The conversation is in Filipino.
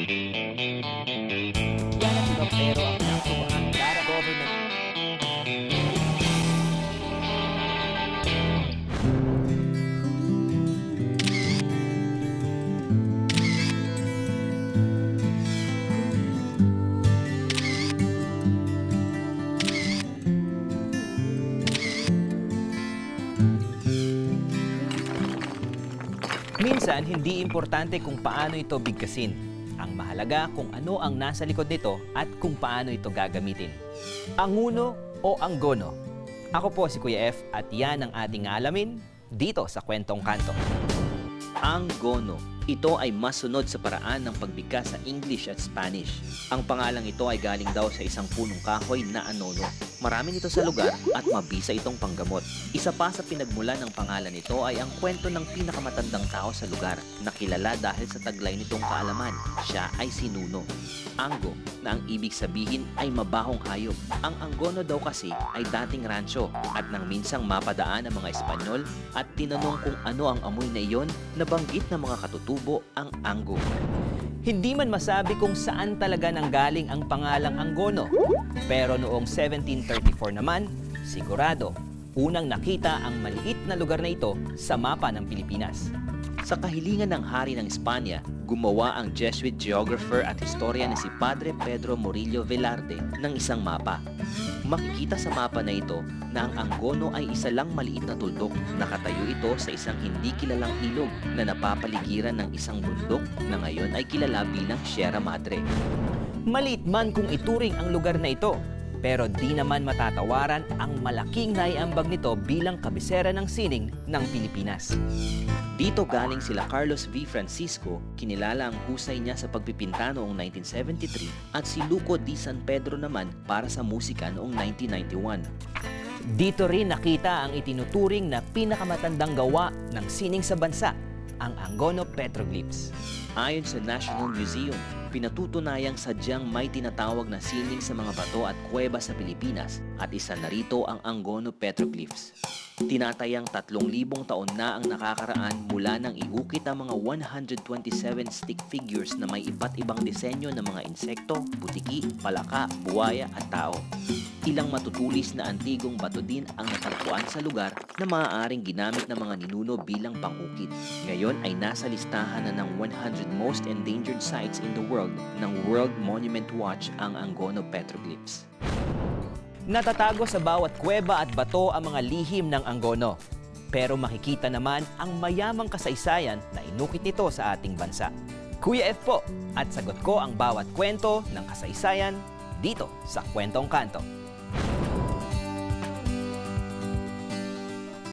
Yan ang iba pero ang nakasubahan para government. Minsan, hindi importante kung paano ito bigkasin. Ang mahalaga kung ano ang nasa likod nito at kung paano ito gagamitin. Anguno o anggono? Ako po si Kuya F at yan ang ating alamin dito sa Kwentong Kanto. Anggono. Ito ay masunod sa paraan ng pagbigkas sa English at Spanish. Ang pangalang ito ay galing daw sa isang punong kahoy na anono. Marami nito sa lugar at mabisa itong panggamot. Isa pa sa pinagmulan ng pangalan nito ay ang kwento ng pinakamatandang tao sa lugar na kilala dahil sa taglay nitong kaalaman. Siya ay si Nuno. Anggo, na ang ibig sabihin ay mabahong hayop. Ang anggono daw kasi ay dating rancho at nang minsang mapadaan ang mga Espanyol at tinanong kung ano ang amoy na iyon, nabanggit ng mga katutubo ang anggo. Hindi man masabi kung saan talaga nanggaling ang pangalang anggono. Pero noong 1734 naman, sigurado, unang nakita ang maliit na lugar na ito sa mapa ng Pilipinas. Sa kahilingan ng hari ng Espanya, gumawa ang Jesuit geographer at historian na si Padre Pedro Murillo Velarde ng isang mapa. Makikita sa mapa na ito na ang anggono ay isa lang maliit na tuldok. Nakatayo ito sa isang hindi kilalang ilog na napapaligiran ng isang bundok na ngayon ay kilala bilang Sierra Madre. Maliit man kung ituring ang lugar na ito, pero di naman matatawaran ang malaking naiambag nito bilang kabisera ng sining ng Pilipinas. Dito galing sila Carlos V. Francisco, kinilala ang husay niya sa pagpipinta noong 1973, at si Luco D. San Pedro naman para sa musika noong 1991. Dito rin nakita ang itinuturing na pinakamatandang gawa ng sining sa bansa, ang Angono Petroglyphs. Ayon sa National Museum, pinatutunayang sadyang may tinatawag na sining sa mga bato at kuweba sa Pilipinas at isa na rito ang Angono Petroglyphs. Tinatayang 3,000 taon na ang nakakaraan mula nang iukit ang mga 127 stick figures na may iba't ibang disenyo ng mga insekto, butiki, palaka, buwaya at tao. Ilang matutulis na antigong bato din ang natagpuan sa lugar na maaaring ginamit ng mga ninuno bilang pangukit. Ngayon ay nasa listahan na ng 100 most endangered sites in the world ng World Monument Watch ang Angono Petroglyphs. Natatago sa bawat kuweba at bato ang mga lihim ng anggono. Pero makikita naman ang mayamang kasaysayan na inukit nito sa ating bansa. Kuya F po, at sagot ko ang bawat kwento ng kasaysayan dito sa Kwentong Kanto.